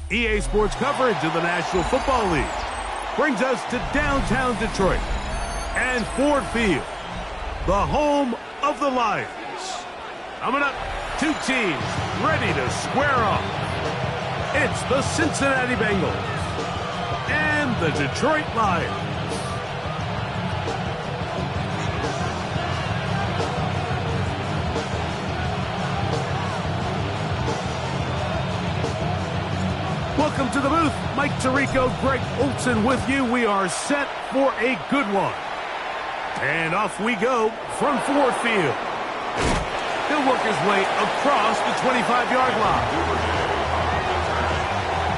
EA Sports coverage of the National Football League brings us to downtown Detroit and Ford Field, the home of the Lions. Coming up, two teams ready to square off. It's the Cincinnati Bengals and the Detroit Lions. Welcome to the booth. Mike Tirico, Greg Olsen with you. We are set for a good one. And off we go from Ford Field. He'll work his way across the 25-yard line.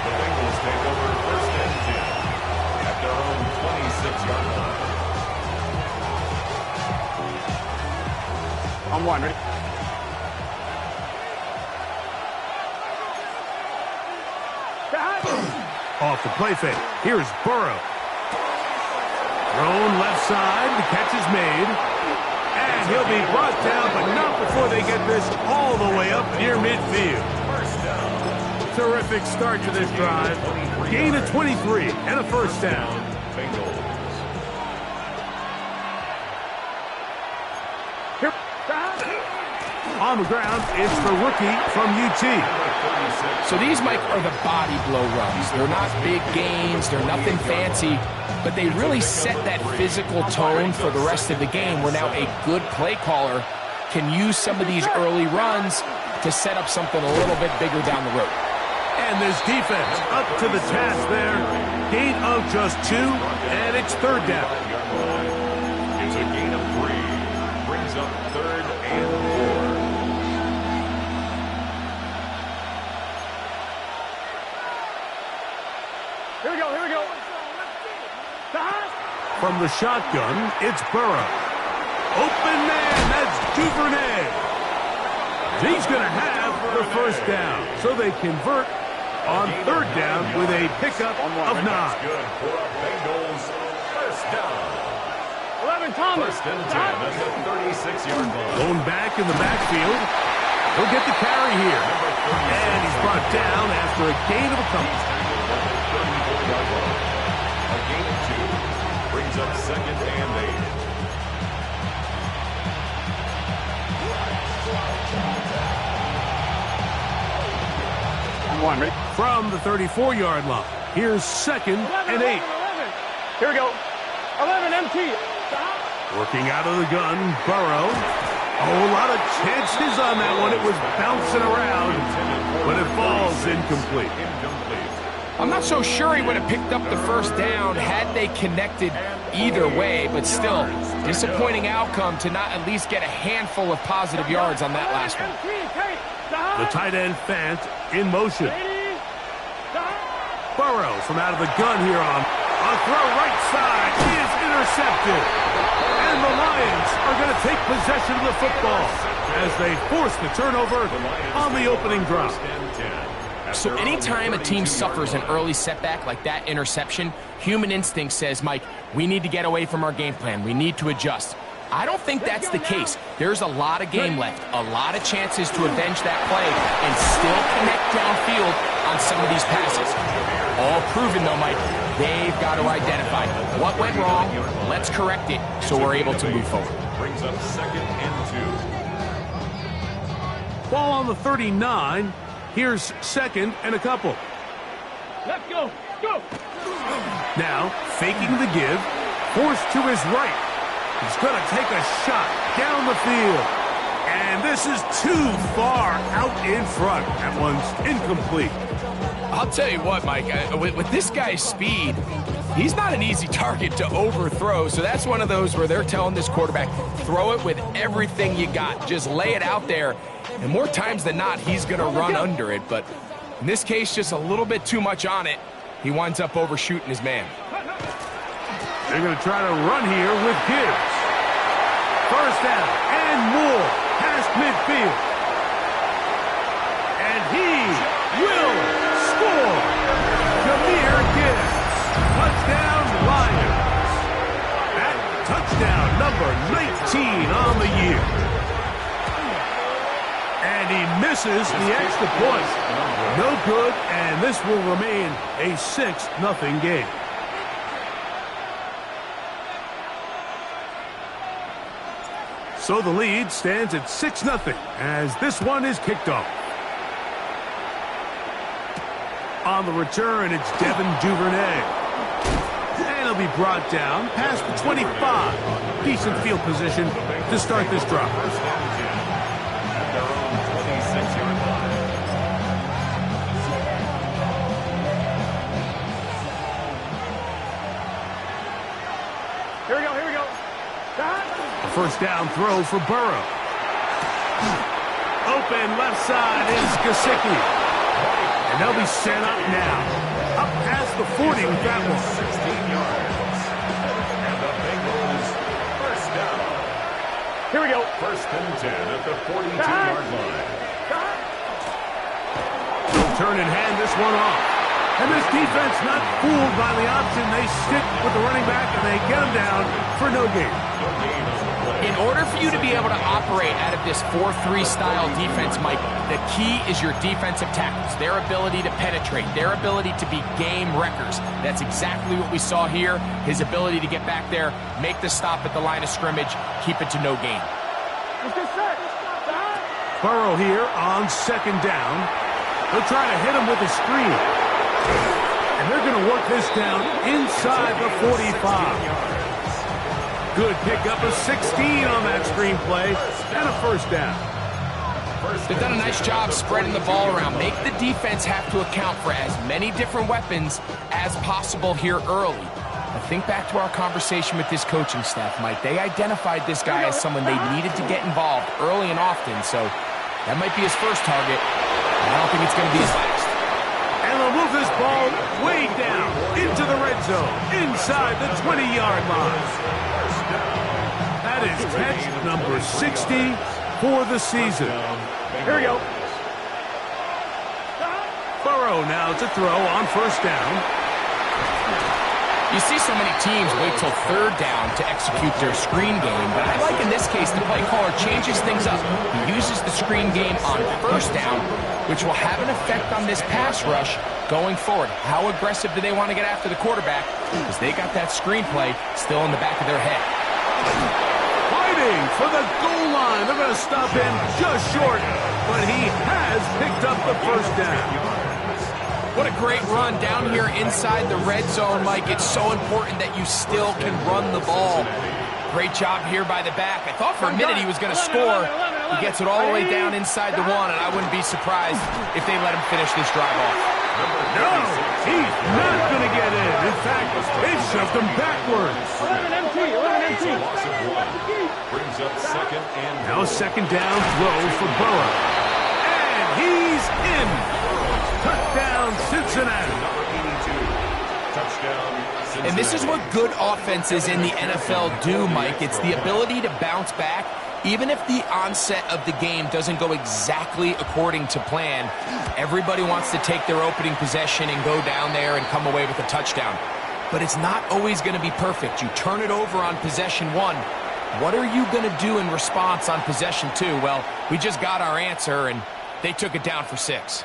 The Bengals take over first and 10 at their own 26-yard line. On one, ready? Off the play fake. Here's Burrow. Thrown left side. The catch is made. And he'll be brought down, but not before they get this all the way up near midfield. Terrific start to this drive. Gain of 23 and a first down. Here. On the ground, it's the rookie from UT. So these, Mike, are the body blow runs. They're not big gains. They're nothing fancy. But they really set that physical tone for the rest of the game where now a good play caller can use some of these early runs to set up something a little bit bigger down the road. And this defense up to the task there. Gain of just 2, and it's third down. It's a gain of 3. Brings up third and 4. Here we go, here we go. From the shotgun, it's Burrow. Open man, that's Duvernay. He's going to have the first down. So they convert on third down with a pickup of 9. Good for Bengals. First down. 11, Thomas. First and 10 at the 36-yard line. Going back in the backfield. He'll get the carry here. And he's brought down after a gain of a couple. A gain of 2 brings up second and 8. On one, ready? From the 34-yard line, here's second and 8. Here we go. 11, MT. Working out of the gun, Burrow. Oh, a lot of chances on that one. It was bouncing around, but it falls incomplete. I'm not so sure he would have picked up the first down had they connected either way, but still, disappointing outcome to not at least get a handful of positive yards on that last one. The tight end Fant in motion. Burrow from out of the gun here on a throw right side is intercepted. And the Lions are going to take possession of the football as they force the turnover on the opening drive. So anytime a team suffers an early setback like that interception, human instinct says, Mike, we need to get away from our game plan. We need to adjust. I don't think that's the case. There's a lot of game left, a lot of chances to avenge that play and still connect downfield on some of these passes. All proven, though, Mike, they've got to identify what went wrong, let's correct it so we're able to move forward. Brings up second and 2. Ball on the 39. Here's second and a couple. Let's go. Go. Now, faking the give, forced to his right. He's going to take a shot down the field. And this is too far out in front. That one's incomplete. I'll tell you what, Mike, with this guy's speed, he's not an easy target to overthrow. So that's one of those where they're telling this quarterback, throw it with everything you got. Just lay it out there. And more times than not, he's going to run under it. But in this case, just a little bit too much on it. He winds up overshooting his man. They're going to try to run here with Gibbs. First down and more past midfield. And he will score. Jahmyr Gibbs. Touchdown, Lions. That touchdown number 19 on the year. And he misses the extra point. No good, and this will remain a 6-0 game. So the lead stands at 6-0 as this one is kicked off. On the return, it's Devin Duvernay. And he'll be brought down past the 25. Decent field position to start this drive. Here we go, here we go. A first down throw for Burrow. Open left side is Gesicki. And they'll be set up now. Up past the 40 with that one. 16 yards. And the Bengals first down. Here we go. First and 10 at the 42-yard line. Turn and hand this one off. And this defense not fooled by the option. They stick with the running back and they get him down for no gain. In order for you to be able to operate out of this 4-3 style defense, Mike, the key is your defensive tackles, their ability to penetrate, their ability to be game wreckers. That's exactly what we saw here. His ability to get back there, make the stop at the line of scrimmage, keep it to no gain. Burrow here on second down. They'll try to hit him with a screen. And they're going to work this down inside the 45. Good pickup of 16 on that screenplay and a first down. They've done a nice job spreading the ball around. Make the defense have to account for as many different weapons as possible here early. But think back to our conversation with this coaching staff, Mike. They identified this guy as someone they needed to get involved early and often, so that might be his first target. I don't think it's going to be his last. And they'll move this ball way down into the red zone, inside the 20-yard line. That is catch number 60 for the season. Here we go. Burrow now to throw on first down. You see so many teams wait till third down to execute their screen game, but I like in this case the play caller changes things up. He uses the screen game on first down, which will have an effect on this pass rush going forward. How aggressive do they want to get after the quarterback? Because they got that screenplay still in the back of their head. Fighting for the goal line. They're going to stop him just short, but he has picked up the first down. What a great run down here inside the red zone, Mike. It's so important that you still can run the ball. Great job here by the back. I thought for a minute he was going to score. He gets it all the way down inside the one, and I wouldn't be surprised if they let him finish this drive off. No, he's not going to get in. In fact, they've shoved him backwards. 11 MT, 11 MT. Loss of 1. Brings up second and Now second down throw for Burrow. And he's in. Touchdown, Cincinnati. number 82. Touchdown, Cincinnati. And this is what good offenses in the NFL do, Mike. It's the ability to bounce back. Even if the onset of the game doesn't go exactly according to plan, everybody wants to take their opening possession and go down there and come away with a touchdown. But it's not always going to be perfect. You turn it over on possession 1. What are you going to do in response on possession 2? Well, we just got our answer, and they took it down for 6.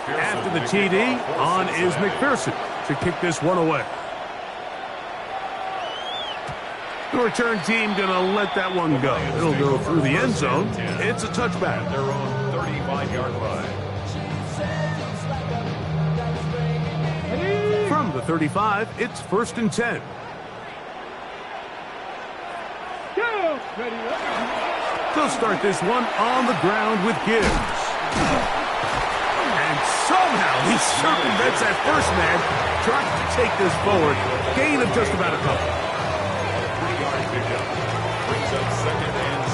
After the TD, on is McPherson to kick this one away. The return team going to let that one go. It'll go through the end zone. It's a touchback. Their own 35-yard line. From the 35, it's first and 10. They'll start this one on the ground with Gibbs. And somehow he circumvents that first man, tries to take this forward. Gain of just about a couple. 3-yard pickup. Brings up second and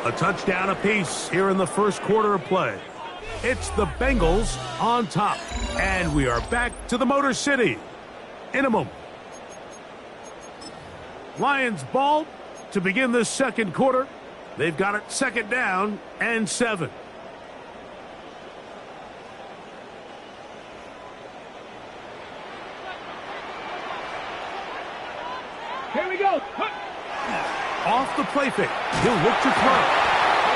7. A touchdown apiece here in the first quarter of play. It's the Bengals on top. And we are back to the Motor City in a moment. Lions ball to begin the second quarter. They've got it second down and 7. he goes. Off the play fake. He'll look to throw.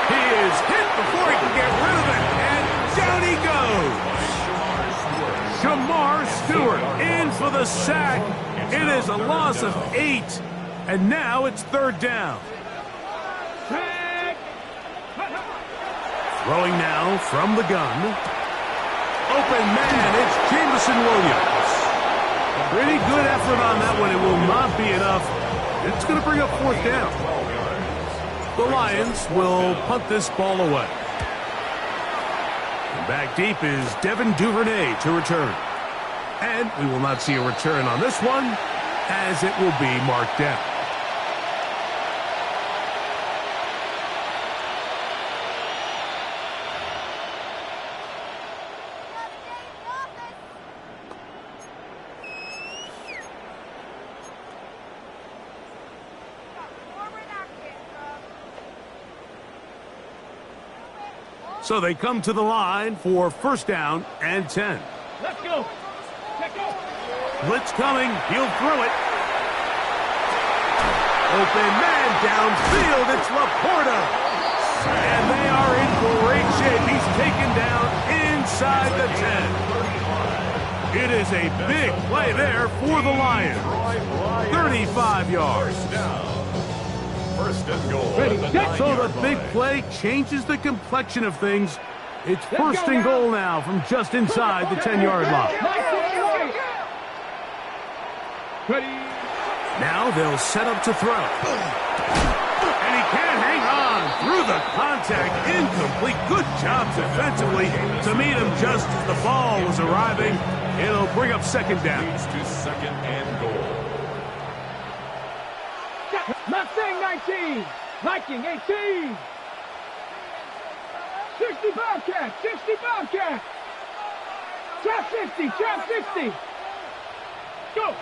He is hit before he can get rid of it. And down he goes. Shamar Stewart in for the sack. It is a loss of 8. And now it's third down. Throwing now from the gun. Open man, it's Jameson Williams. Pretty good effort on that one. It will not be enough. It's going to bring up fourth down. The Lions will punt this ball away. And back deep is Devin Duvernay to return. And we will not see a return on this one, as it will be marked down. So they come to the line for first down and 10. Let's go. Let's go. Blitz coming. He'll throw it. Open man downfield. It's Laporta. And they are in great shape. He's taken down inside the 10. It is a big play there for the Lions. 35 yards. First and goal. So the big play changes the complexion of things. It's first and goal now from just inside the 10-yard line. Now they'll set up to throw. And he can't hang on through the contact. Incomplete. Good job defensively to meet him just as the ball was arriving. It'll bring up second down. To second and goal. Mustang 19. Viking 18. 60 Bobcat. 60 Bobcat. Trap 50. Trap 50. Go.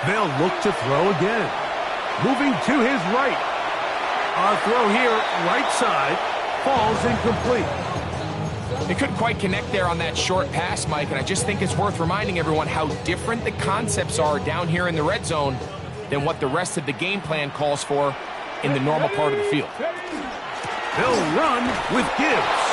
They'll look to throw again. Moving to his right. A throw here, right side, falls incomplete. They couldn't quite connect there on that short pass, Mike, and I just think it's worth reminding everyone how different the concepts are down here in the red zone than what the rest of the game plan calls for in the normal part of the field. They'll run with Gibbs.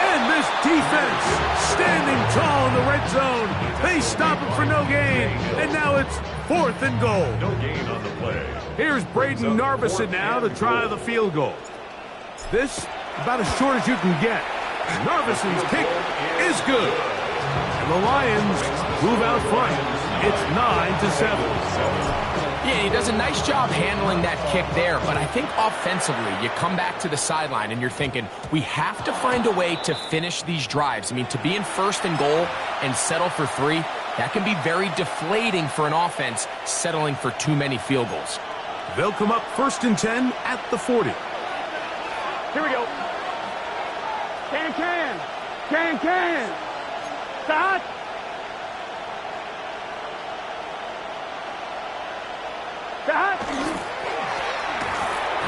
And this defense standing tall in the red zone. They stop him for no gain. And now it's fourth and goal. No gain on the play. Here's Braden Narveson now to try the field goal. This about as short as you can get. Narveson's kick is good. And the Lions move out front. It's 9-7. Yeah, he does a nice job handling that kick there, but I think offensively, you come back to the sideline and you're thinking, we have to find a way to finish these drives. I mean, to be in first and goal and settle for 3, that can be very deflating for an offense settling for too many field goals. They'll come up first and 10 at the 40. Here we go. Can. Start.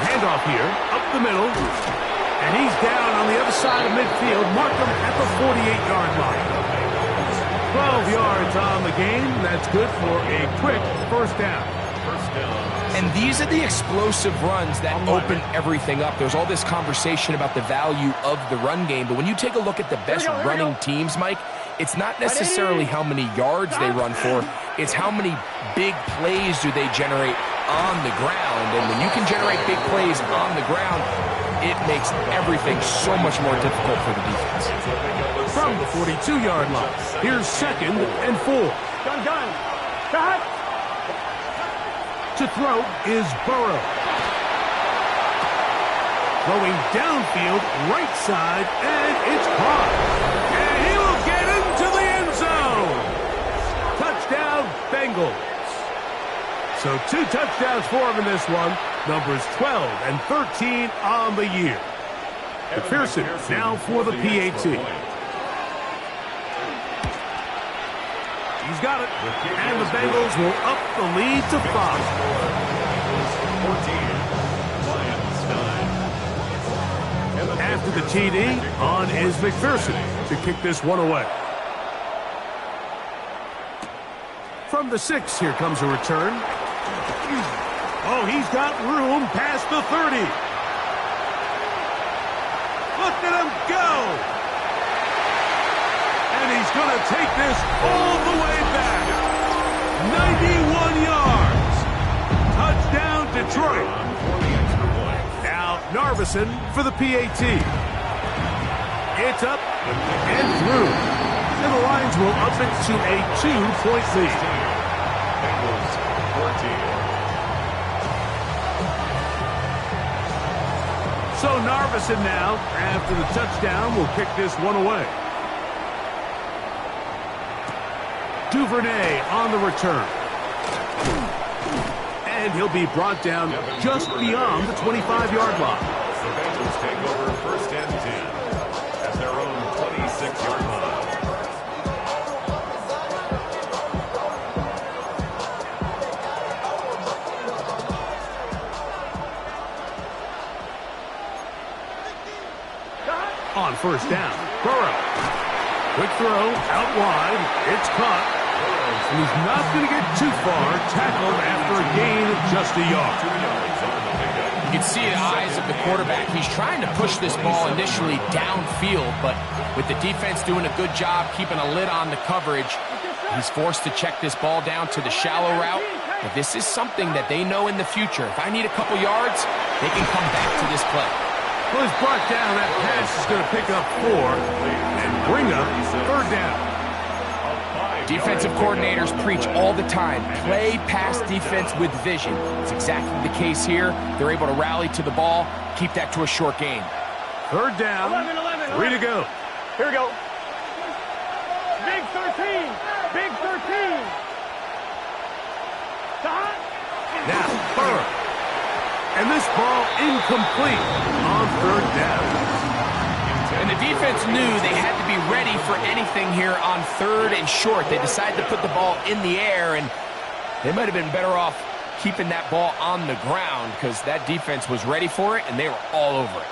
Handoff here, up the middle, and he's down on the other side of midfield. Mark him at the 48-yard line. 12 yards on the game. That's good for a quick first down. And these are the explosive runs that open everything up. There's all this conversation about the value of the run game, but when you take a look at the best running teams, Mike, it's not necessarily how many yards they run for, it's how many big plays do they generate on the ground. And when you can generate big plays on the ground, it makes everything so much more difficult for the defense. From the 42-yard line, here's second and 4. Gun. Start. To throw is Burrow. Throwing downfield, right side, and it's caught. And he will get into the end zone. Touchdown, Bengals. So 2 touchdowns for him in this one. Numbers 12 and 13 on the year. McPherson now for the PAT. He's got it. And the Bengals will up the lead to 5. 14, After the TD, on is McPherson to kick this one away. From the 6, here comes a return. Oh, he's got room past the 30. Look at him go. And he's going to take this all the way back. 91 yards. Touchdown, Detroit. Now, Narveson for the PAT. It's up and through. And the Lions will up it to a 2-point lead. Bengals 14. So Narveson now, after the touchdown, will kick this one away. Duvernay on the return. And he'll be brought down just beyond the 25-yard line. The Bengals take over first and 10 at their own 26-yard line. On first down, Burrow. Quick throw, out wide. It's caught. And he's not going to get too far. Tackled after a gain of just a yard. You can see the eyes of the quarterback. He's trying to push this ball initially downfield, but with the defense doing a good job keeping a lid on the coverage, he's forced to check this ball down to the shallow route. But this is something that they know in the future. If I need a couple yards, they can come back to this play. Well, he's brought down. That pass is going to pick up 4 and bring up third down. Defensive coordinators preach all the time, play pass defense with vision. It's exactly the case here. They're able to rally to the ball, keep that to a short gain. Third down, 3 to go. Here we go. Big 13. Big 13. Stop. Now, Burrow. And this ball incomplete on third down. And the defense knew they had to be ready for anything here on third and short. They decided to put the ball in the air, and they might have been better off keeping that ball on the ground because that defense was ready for it, and they were all over it.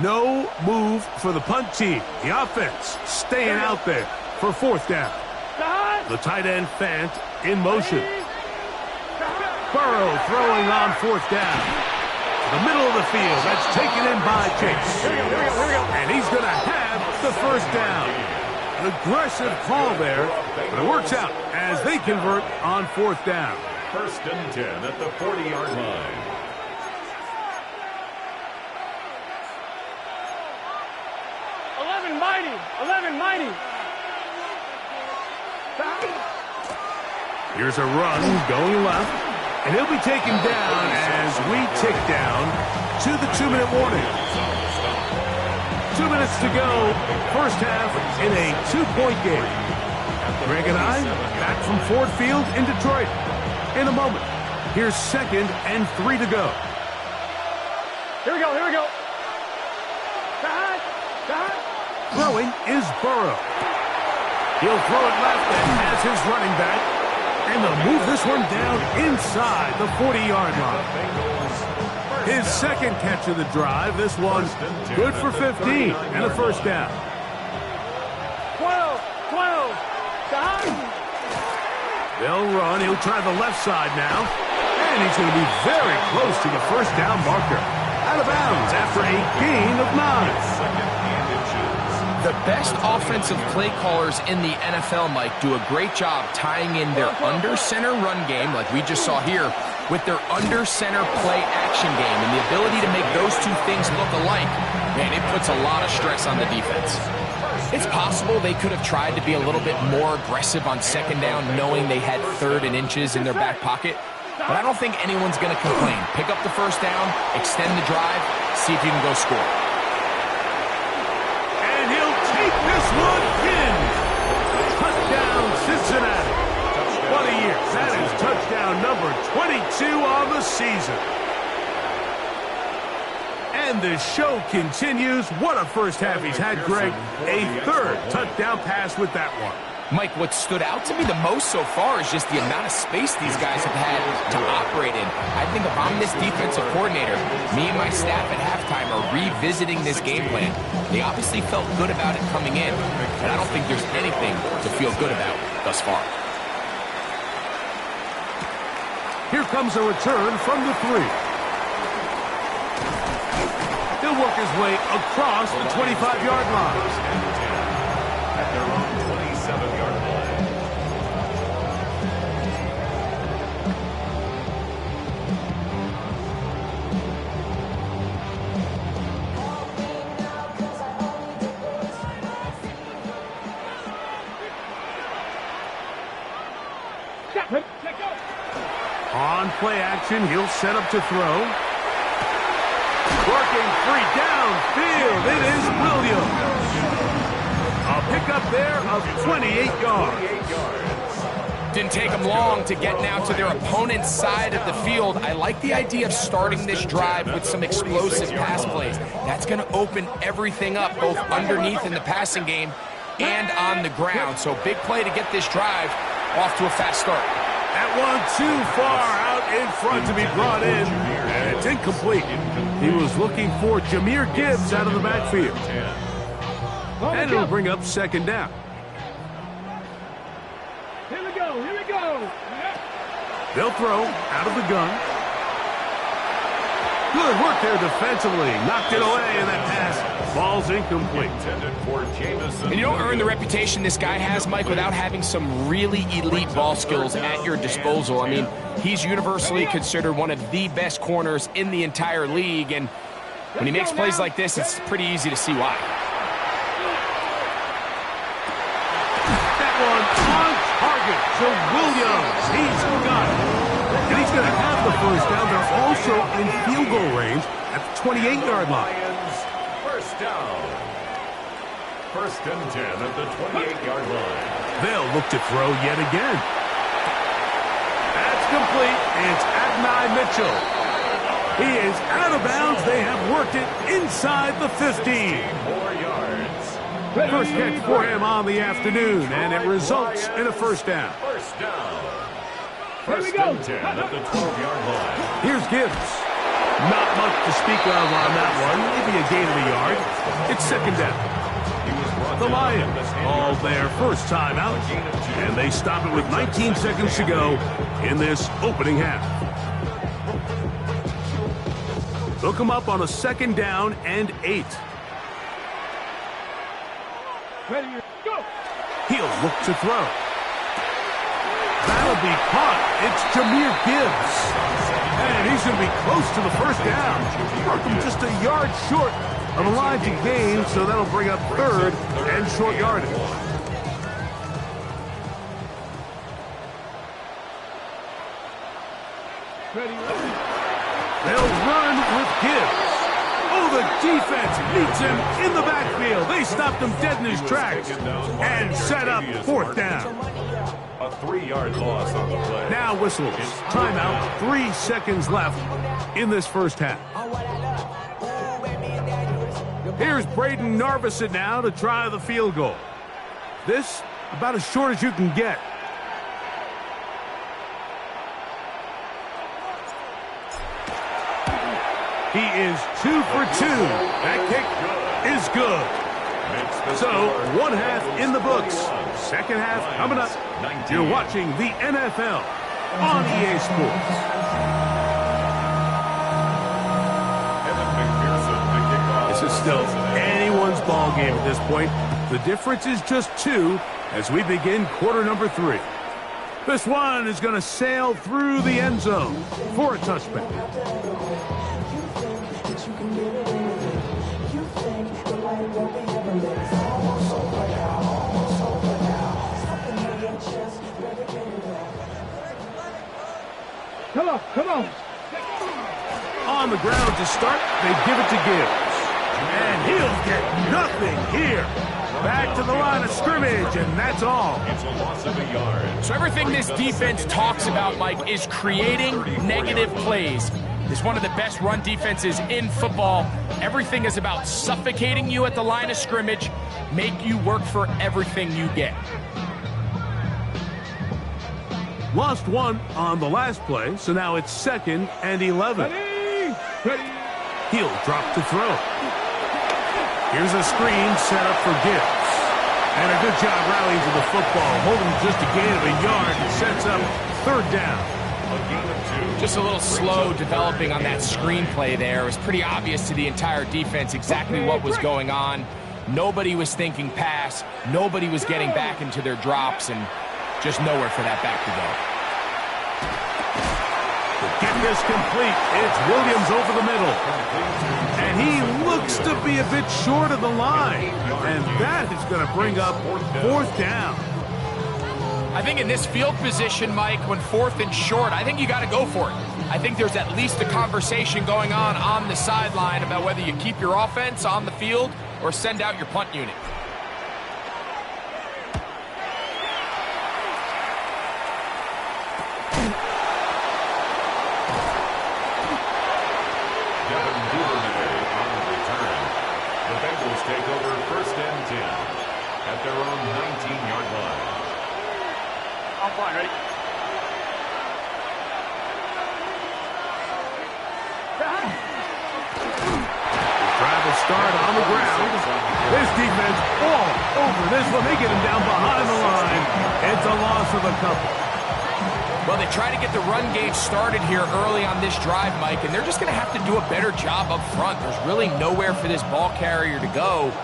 No move for the punt team. The offense staying out there for fourth down. The tight end Fant in motion. Burrow throwing on fourth down. The middle of the field. That's taken in by Chase. And he's going to have the first down. An aggressive call there, but it works out as they convert on fourth down. First and 10 at the 40-yard line. Mighty. Here's a run going left, and he'll be taken down as we tick down to the 2-minute warning. 2 minutes to go, first half in a 2-point game. Greg and I back from Ford Field in Detroit. In a moment, here's 2nd and 3 to go. Here we go. Throwing is Burrow. He'll throw it left and has his running back. And they'll move this one down inside the 40-yard line. His second catch of the drive. This one good for 15 and a first down. 12. They'll run. He'll try the left side now. And he's going to be very close to the first down marker. Out of bounds after a gain of 9. The best offensive play callers in the NFL, Mike, do a great job tying in their under-center run game, like we just saw here, with their under-center play action game. And the ability to make those two things look alike, man, it puts a lot of stress on the defense. It's possible they could have tried to be a little bit more aggressive on second down, knowing they had 3rd and inches in their back pocket. But I don't think anyone's going to complain. Pick up the first down, extend the drive, see if you can go score. This one in. Touchdown, Cincinnati. What a year. That is touchdown number 22 on the season. And the show continues. What a first half he's had, Greg. A third touchdown pass with that one. Mike, what stood out to me the most so far is just the amount of space these guys have had to operate in. I think if I'm this defensive coordinator, me and my staff at halftime are revisiting this game plan. They obviously felt good about it coming in, and I don't think there's anything to feel good about thus far. Here comes a return from the 3. He'll work his way across the 25-yard line. At their own 27-yard line. On play action, he'll set up to throw. Working free downfield, it is Williams. A pickup there of 28 yards. Didn't take them long to get now to their opponent's side of the field. I like the idea of starting this drive with some explosive pass plays. That's going to open everything up, both underneath in the passing game and on the ground. So big play to get this drive off to a fast start. That one too far out in front to be brought in, and it's incomplete. He was looking for Jahmyr Gibbs out of the backfield. And it'll bring up second down. Here we go, here we go. They'll throw out of the gun. Good work there defensively. Knocked it away, and that pass falls incomplete. And you don't earn the reputation this guy has, Mike, without having some really elite ball skills at your disposal. I mean, he's universally considered one of the best corners in the entire league, and when he makes plays like this, it's pretty easy to see why. That one on target to Williams. He's got it. And he's going to have the first down. They're also in field goal range at the 28-yard line. First down. First and 10 at the 28-yard line. They'll look to throw yet again. That's complete. It's Adonai Mitchell. He is out of bounds. They have worked it inside the 15. 4 yards. First catch for him on the afternoon, and it results in a first down. First down. First and 10 at the 12-yard line. Here's Gibbs. Not much to speak of on that one. Maybe a gain of a yard. It's second down. The Lions call their first time out, and they stop it with 19 seconds to go in this opening half. They'll come up on a second down and 8. Ready, go. He'll look to throw. That'll be caught. It's Jahmyr Gibbs. And he's going to be close to the first down. Markham just a yard short of a line to gain, so that'll bring up third and short yardage. They'll run with Gibbs. Oh, the defense meets him in the backfield. They stopped him dead in his tracks and set up fourth down. A 3-yard loss on the play. Now whistles. Timeout. 3 seconds left in this first half. Here's Braden Narvison now to try the field goal. This about as short as you can get. He is 2 for 2. That kick is good. So, one half in the books. Second half coming up. You're watching the NFL on EA Sports. This is still anyone's ball game at this point. The difference is just 2 as we begin quarter number 3. This one is going to sail through the end zone for a touchback. Come on, come on. On the ground to start, they give it to Gibbs. And he'll get nothing here. Back to the line of scrimmage, and that's all. It's a loss of a yard. So everything this defense talks about, Mike, is creating negative plays. is one of the best run defenses in football. Everything is about suffocating you at the line of scrimmage, make you work for everything you get. Lost one on the last play, so now it's 2nd and 11. Ready. He'll drop to throw. Here's a screen set up for Gibbs. And a good job rallying to the football, holding just a gain of a yard and sets up 3rd down. Just a little slow developing on that screenplay there. It was pretty obvious to the entire defense exactly what was going on. Nobody was thinking pass. Nobody was getting back into their drops, and just nowhere for that back to go. To get this complete, it's Williams over the middle. And he looks to be a bit short of the line. And that is going to bring up 4th down. I think in this field position, Mike, when 4th and short, I think you got to go for it. I think there's at least a conversation going on the sideline about whether you keep your offense on the field or send out your punt unit. Take over 1st and 10 at their own 19-yard line. I'm fine, ready? Drive will start on the ground. This defense all over this one. They get him down behind the line. It's a loss of a couple. Well, they try to get the run game started here early on this drive, Mike, and they're just going to have to do a better job up front. There's really nowhere for this ball carrier to go.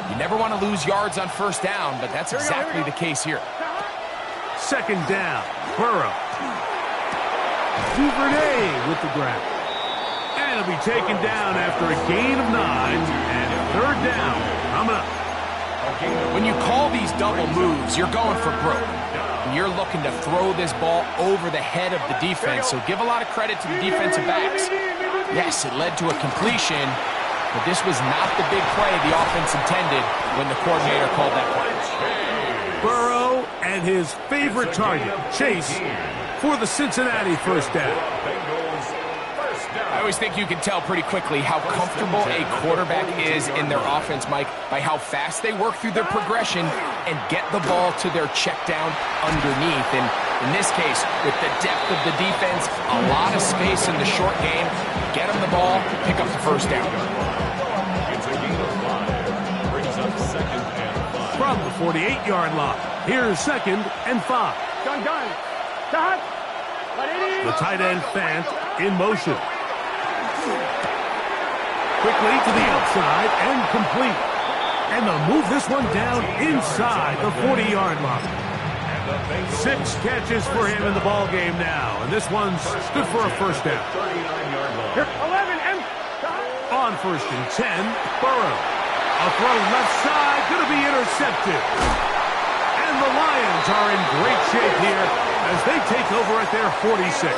You never want to lose yards on 1st down, but that's exactly the case here. 2nd down. Burrow. Duvernay with the grab. And he'll be taken down after a gain of 9. And 3rd down coming up. When you call these double moves, you're going for broke. And you're looking to throw this ball over the head of the defense, so give a lot of credit to the defensive backs. Yes, it led to a completion, but this was not the big play the offense intended when the coordinator called that play. Burrow and his favorite target, Chase, for the Cincinnati 1st down. I always think you can tell pretty quickly how comfortable a quarterback is in their offense, Mike, by how fast they work through their progression and get the ball to their check down underneath. And in this case, with the depth of the defense, a lot of space in the short game, get them the ball, pick up the 1st down. It's a gain of 5. Brings up 2nd and 5. From the 48-yard line, here's 2nd and 5. Gun. Stop. The tight end Fant in motion. Quickly to the outside and complete. And they'll move this one down inside the 40-yard line. 6 catches for him in the ball game now. And this one's good for a 1st down. 39-yard line. 11 and On 1st and 10, Burrow. A throw left side, going to be intercepted. And the Lions are in great shape here as they take over at their 46.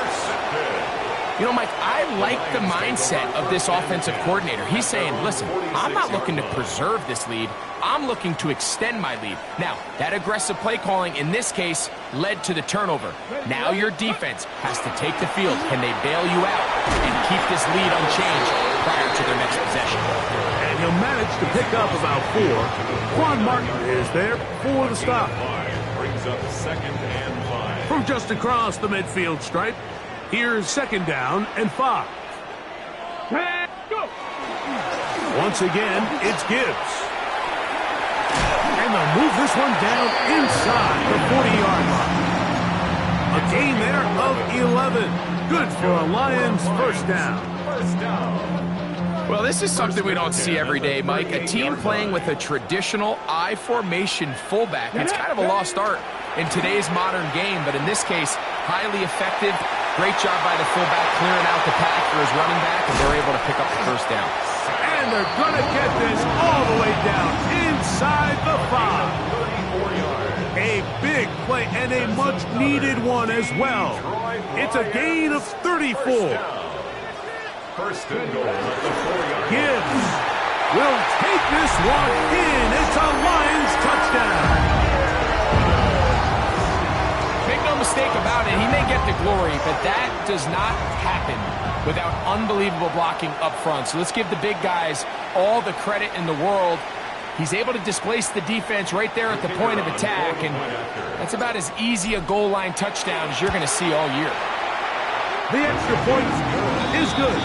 You know, Mike, I like the mindset of this offensive coordinator. He's saying, listen, I'm not looking to preserve this lead. I'm looking to extend my lead. Now, that aggressive play calling in this case led to the turnover. Now your defense has to take the field. Can they bail you out and keep this lead unchanged prior to their next possession? And he'll manage to pick up about 4. Quan Martin is there for the stop. Brings up 2nd and 5. From just across the midfield stripe, here's 2nd down and 5. go. Once again, it's Gibbs. And they'll move this one down inside the 40-yard line. A gain there of 11. Good for a Lions 1st down. 1st down. Well, this is something we don't see every day, Mike. A team playing with a traditional I formation fullback. It's kind of a lost art in today's modern game, but in this case, highly effective. Great job by the fullback clearing out the path for his running back, and they're able to pick up the 1st down. And they're going to get this all the way down inside the 5. A big play and a much-needed one as well. It's a gain of 34. 1st and goal at the 4-yard line. Gibbs will take this one in. It's a Lions touchdown. Make no mistake about it. He may get the glory, but that does not happen without unbelievable blocking up front. So let's give the big guys all the credit in the world. He's able to displace the defense right there at the point of attack, and that's about as easy a goal line touchdown as you're going to see all year. The extra point is good,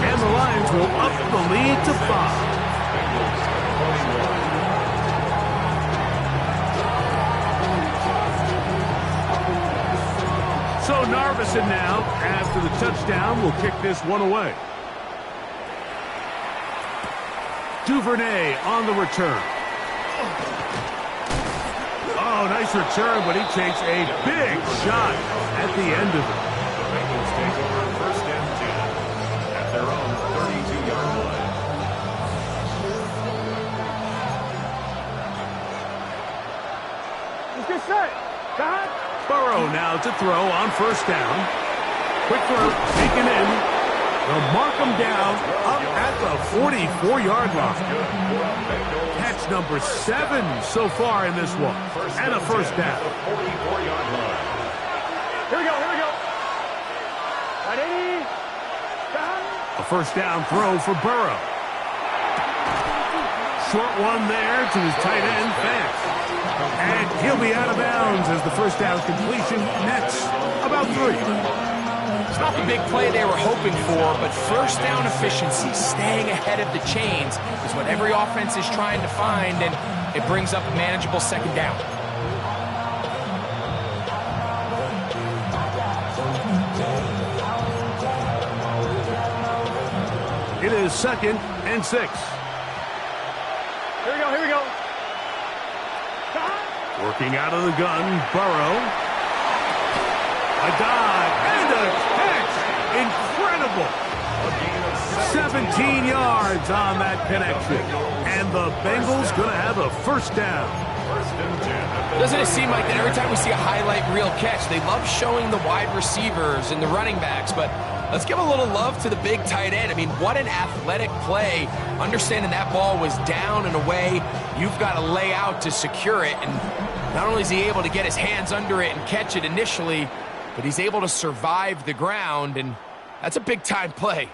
and the Lions will up the lead to 5. So Narveson now, after the touchdown, will kick this one away. Duvernay on the return. Oh, nice return, but he takes a big shot at the end of it. The Bengals take over first and 10 at their own 32-yard line. Let's get set. Cut. Burrow now to throw on first down. Quick throw, taken in. They'll mark him down up at the 44-yard line. Catch number 7 so far in this one. And a first down. 44-yard line. Here we go. Here we go. Ready. Down. A first down throw for Burrow. Short one there to his tight end, Fant. And he'll be out of bounds as the first down completion nets about 3. It's not the big play they were hoping for, but first down efficiency, staying ahead of the chains, is what every offense is trying to find, and it brings up a manageable second down. It is 2nd and 6. Here we go. Here we go. Working out of the gun, Burrow. A dive and a catch. Incredible. 17 yards on that connection. And the Bengals going to have a first down. Doesn't it seem like that every time we see a highlight reel catch, they love showing the wide receivers and the running backs, but let's give a little love to the big tight end. I mean, what an athletic play. Understanding that ball was down and away, you've got to lay out to secure it, and not only is he able to get his hands under it and catch it initially, but he's able to survive the ground, and that's a big-time play.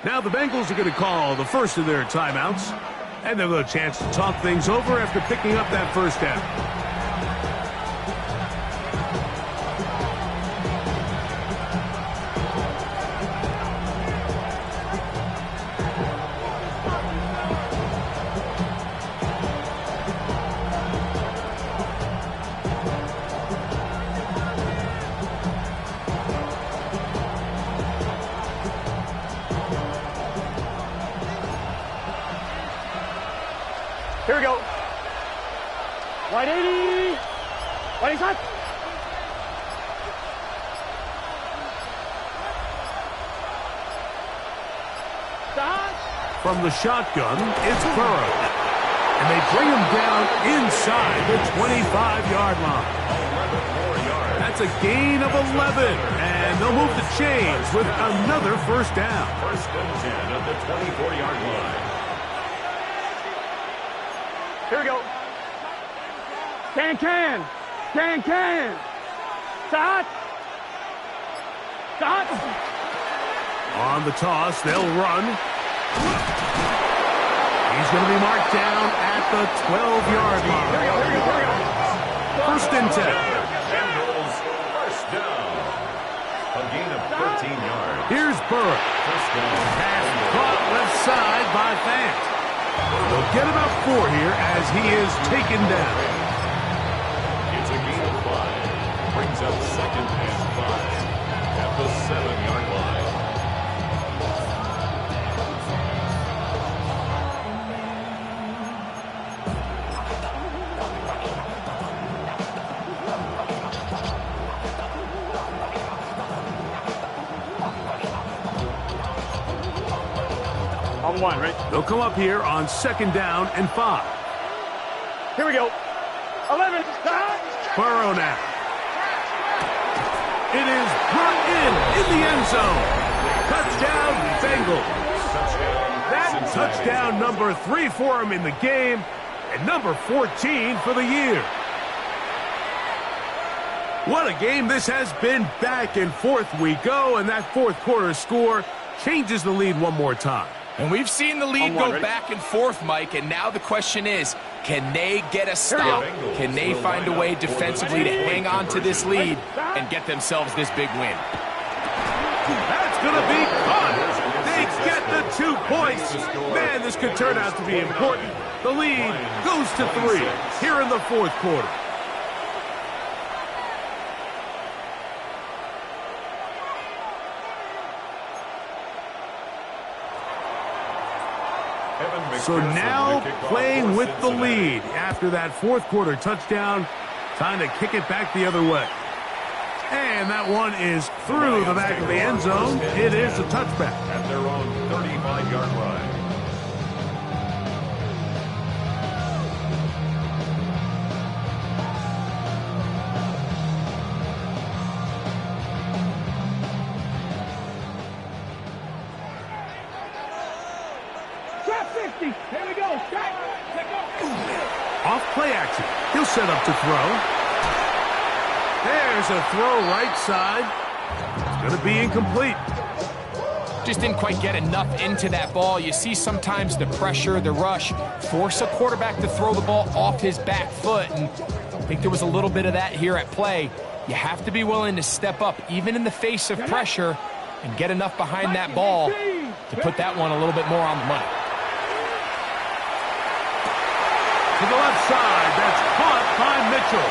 Now the Bengals are going to call the first of their timeouts, and they'll get a chance to talk things over after picking up that first down. Here we go. 180. 185. From the shotgun, it's Burrow. And they bring him down inside the 25-yard line. That's a gain of 11. And they'll move the chains with another first down. First and 10 at the 24-yard line. Here we go. Can. Start. On the toss, they'll run. He's going to be marked down at the 12-yard line. Here we go. First and 10. Bengals first down. A gain of 13 yards. Here's Burrow. First down. Pass caught left side by Fant. They'll get about 4 here as he is taken down. It's a gain of 5. Brings up 2nd and 5 at the 7-yard line. On one, right? They'll come up here on 2nd down and 5. Here we go. 11. Burrow now. It is brought in the end zone. Touchdown, Bengals. That touchdown number 3 for him in the game, and number 14 for the year. What a game this has been. Back and forth we go, and that fourth quarter score changes the lead one more time. And we've seen the lead go back and forth, Mike, and now the question is, can they get a stop? Can they find a way defensively to hang on to this lead and get themselves this big win? That's going to be caught. They get the 2 points. Man, this could turn out to be important. The lead goes to 3 here in the fourth quarter. So now playing with the lead after that fourth quarter touchdown, time to kick it back the other way. And that one is through the back of the end zone. It is a touchback. At their own 35-yard line. Here we go. Off play action. He'll set up to throw. There's a throw right side. It's going to be incomplete. Just didn't quite get enough into that ball. You see sometimes the pressure, the rush, force a quarterback to throw the ball off his back foot. And I think there was a little bit of that here at play. You have to be willing to step up, even in the face of pressure, and get enough behind that ball to put that one a little bit more on the money. To the left side, that's caught by Mitchell.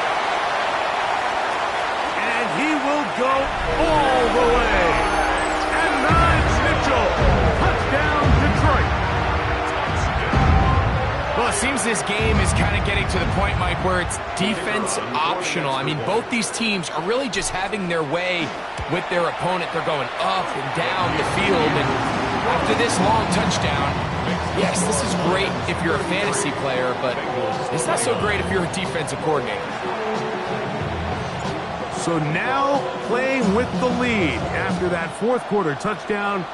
And he will go all the way. And that's Mitchell. Touchdown, Detroit. Well, it seems this game is kind of getting to the point, Mike, where it's defense optional. I mean, both these teams are really just having their way with their opponent. They're going up and down the field. And after this long touchdown, yes, this is great if you're a fantasy player, but it's not so great if you're a defensive coordinator. So now playing with the lead after that fourth quarter touchdown.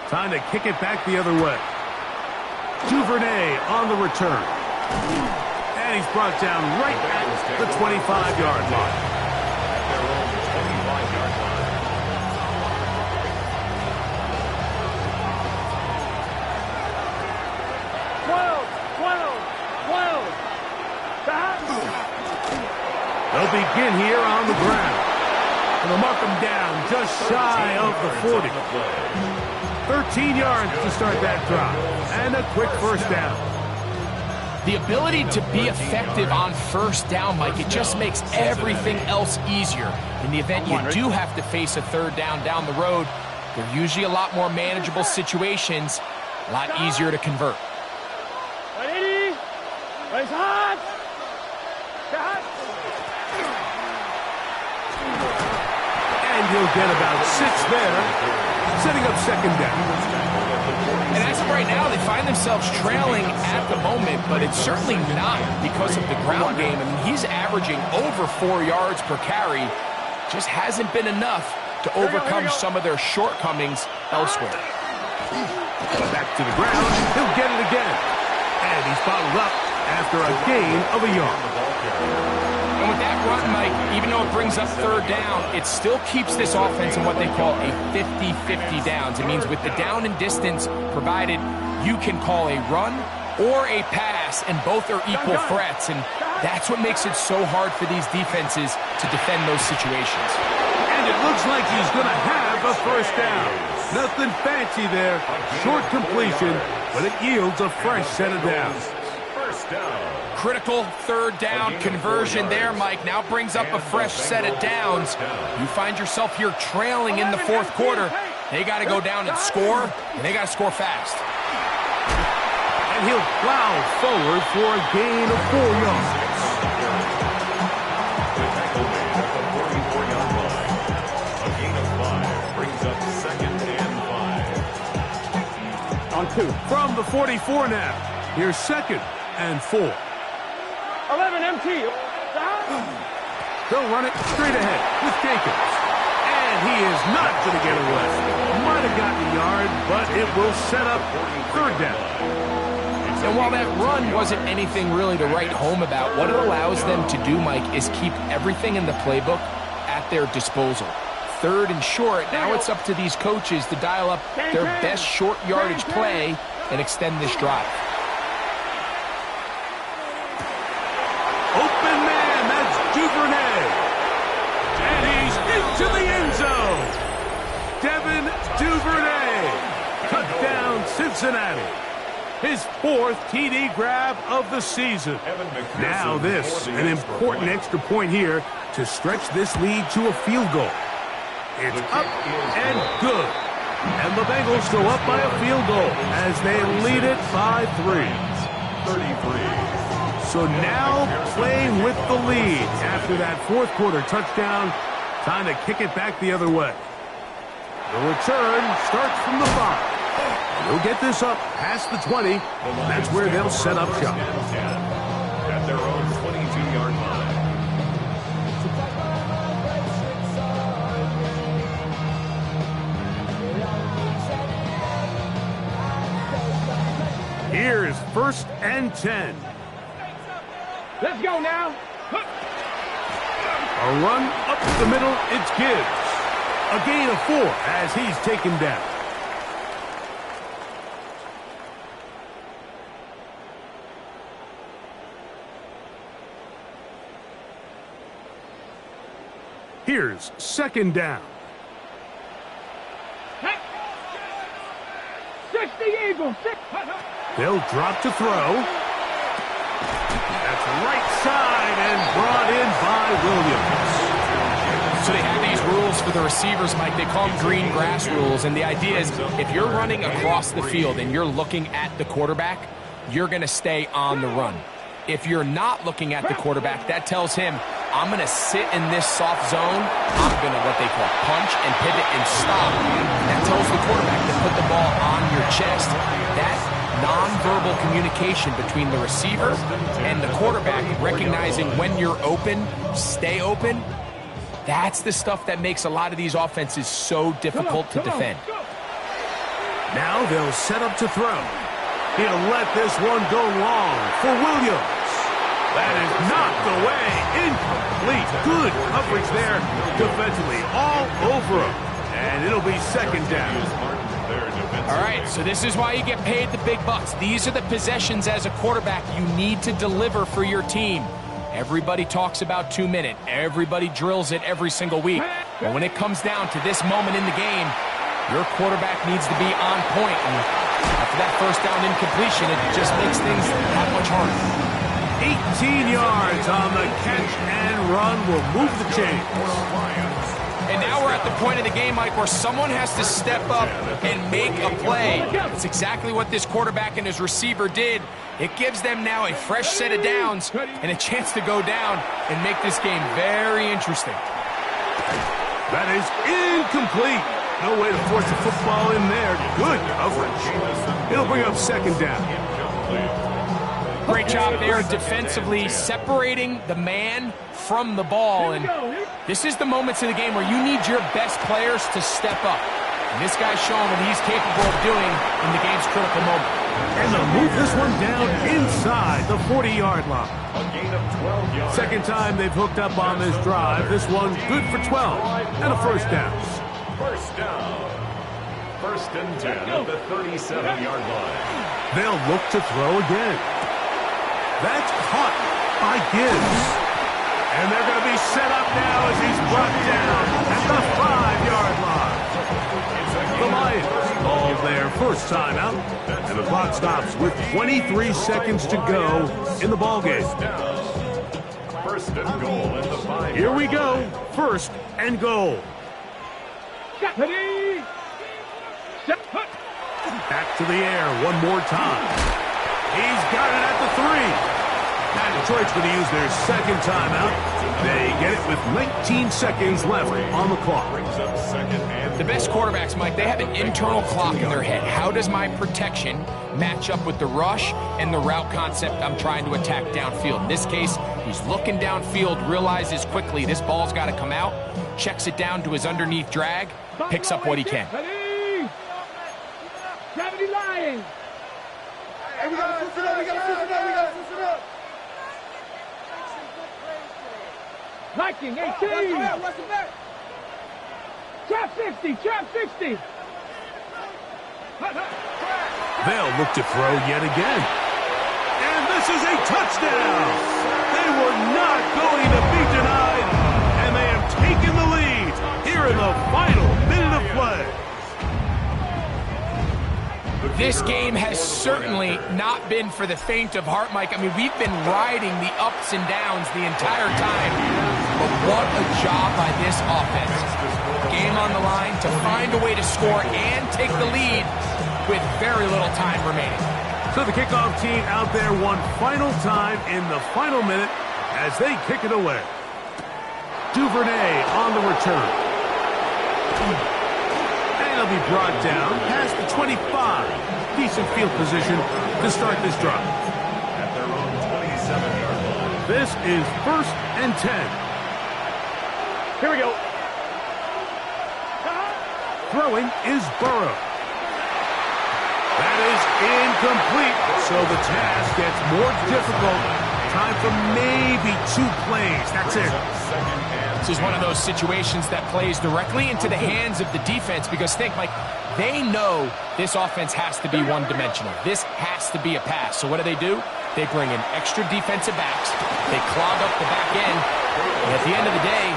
Time to kick it back the other way. Duvernay on the return. And he's brought down right at the 25-yard line. They'll begin here on the ground. And they'll mark them down just shy of the 40. 13 yards to start that drive. And a quick first down. The ability to be effective on first down, Mike, it just makes everything else easier. In the event you do have to face a third down the road, they're usually a lot more manageable situations, a lot easier to convert. 180. Raise hot. And he'll get about 6 there, setting up second down. And as of right now, they find themselves trailing at the moment, but it's certainly not because of the ground game. I mean, he's averaging over 4 yards per carry. Just hasn't been enough to overcome some of their shortcomings elsewhere. Back to the ground. He'll get it again. And he's bottled up after a gain of a yard. And with that run, Mike, even though it brings up third down, it still keeps this offense in what they call a 50-50 downs. It means with the down and distance provided, you can call a run or a pass, and both are equal threats. And that's what makes it so hard for these defenses to defend those situations. And it looks like he's going to have a first down. Nothing fancy there. Short completion, but it yields a fresh set of downs. First down. Critical third down conversion there, Mike. Now brings up a fresh set of downs. You find yourself here trailing in the fourth quarter. They got to go down and score, and they got to score fast. And he'll plow forward for a gain of 4 yards. The tackle made at the 44-yard line. A gain of 5 brings up second and 5. On down 2. From the 44 now. Here's 2nd and 4. 11 MT. They'll run it straight ahead with Jacobs. And he is not going to get away. Might have gotten a yard, but it will set up 3rd down. And while that run wasn't anything really to write home about, what it allows them to do, Mike, is keep everything in the playbook at their disposal. 3rd and short, now it's up to these coaches to dial up their best short yardage play and extend this drive. Open man, that's Duvernay. And he's into the end zone. Devin Duvernay. Touchdown, Cincinnati. His 4th TD grab of the season. Now this, an important extra point here to stretch this lead to a field goal. It's up and good. And the Bengals go up by a field goal as they lead it by 3. 33. So now playing with the lead after that 4th quarter touchdown. Time to kick it back the other way. The return starts from the 5. They'll get this up past the 20. That's where they'll set up shop. At their own 22-yard line. Here's 1st and 10. Let's go now. A run up the middle, it's Gibbs. A gain of 4 as he's taken down. Here's 2nd down. 60 Eagles. They'll drop to throw. That's right side and brought in by Williams. So they have these rules for the receivers, Mike. They call them green grass rules. And the idea is if you're running across the field and you're looking at the quarterback, you're going to stay on the run. If you're not looking at the quarterback, that tells him, I'm going to sit in this soft zone. I'm going to what they call punch and pivot and stop. That tells the quarterback to put the ball on your chest. That nonverbal communication between the receiver and the quarterback, recognizing when you're open, stay open, that's the stuff that makes a lot of these offenses so difficult to defend. Now they'll set up to throw. He'll let this one go long for Williams. That is knocked away. Incomplete. Good coverage there defensively. All over him. And it'll be 2nd down. All right, so this is why you get paid the big bucks. These are the possessions as a quarterback you need to deliver for your team. Everybody talks about 2-minute. Everybody drills it every single week. But when it comes down to this moment in the game, your quarterback needs to be on point. And after that 1st down incompletion, it just makes things that much harder. 18 yards on the catch and run will move the chains. And now we're at the point of the game, Mike, where someone has to step up and make a play. It's exactly what this quarterback and his receiver did. It gives them now a fresh set of downs and a chance to go down and make this game very interesting. That is incomplete. No way to force the football in there. Good coverage. It'll bring up 2nd down. Great job there defensively, separating the man from the ball. And this is the moments in the game where you need your best players to step up. And this guy's showing what he's capable of doing in the game's critical moment. And they'll move this one down inside the 40-yard line. A gain of 12 yards. 2nd time they've hooked up on this drive. This one's good for 12 and a 1st down. 1st down. 1st and 10 at the 37-yard line. They'll look to throw again. That's caught by Gibbs. And they're going to be set up now as he's brought down at the 5-yard line. The Lions call their 1st timeout, and the clock stops with 23 seconds to go in the ballgame. 1st and goal at the 5. Here we go. 1st and goal. Back to the air one more time. He's got it at the 3. Now Detroit's going to use their second timeout. They get it with 19 seconds left on the clock. The best quarterbacks, Mike, they have an internal clock in their head. How does my protection match up with the rush and the route concept I'm trying to attack downfield? In this case, he's looking downfield, realizes quickly this ball's got to come out, checks it down to his underneath drag, picks up what he can. Gravity Lions. Hey, we got to switch it up. We got to switch it up. We got to switch it up. Viking 18. Trap 60. Trap 60. They'll look to throw yet again. And this is a touchdown. They were not going to be denied. And they have taken the lead here in the final minute of play. This game has certainly not been for the faint of heart, Mike. I mean, we've been riding the ups and downs the entire time. But what a job by this offense. Game on the line to find a way to score and take the lead with very little time remaining. So the kickoff team out there one final time in the final minute as they kick it away. Duvernay on the return. And he'll be brought down past the 25. Decent field position to start this drive. At their own 27-yard line. This is 1st and 10. Here we go. Throwing is Burrow. That is incomplete, so the task gets more difficult. Time for maybe 2 plays. That's it. This is one of those situations that plays directly into the hands of the defense because think, Mike, they know this offense has to be one-dimensional. This has to be a pass. So what do? They bring in extra defensive backs. They clog up the back end. And at the end of the day,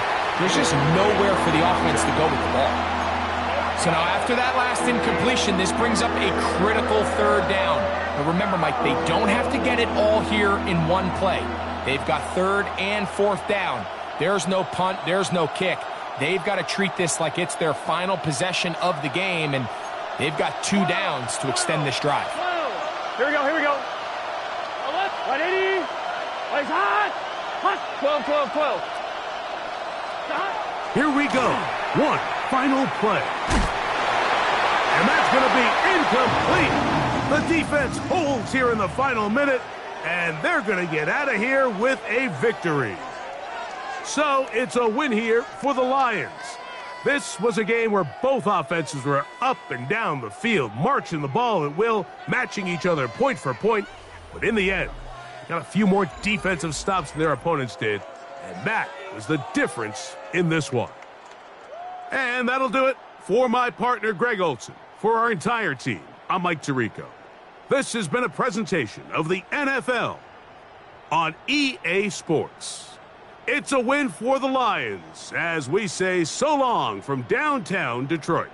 there's just nowhere for the offense to go with the ball. So now after that last incompletion, this brings up a critical 3rd down. But remember, Mike, they don't have to get it all here in one play. They've got 3rd and 4th down. There's no punt. There's no kick. They've got to treat this like it's their final possession of the game, and they've got 2 downs to extend this drive. Here we go. Here we go. 180. It's hot. Hot. 12, 12, 12. Hot. Here we go. One final play. And that's going to be incomplete. The defense holds here in the final minute, and they're going to get out of here with a victory. So it's a win here for the Lions. This was a game where both offenses were up and down the field, marching the ball at will, matching each other point for point. But in the end, got a few more defensive stops than their opponents did, and that was the difference in this one. And that'll do it for my partner, Greg Olson. For our entire team, I'm Mike Tirico. This has been a presentation of the NFL on EA Sports. It's a win for the Lions as we say so long from downtown Detroit.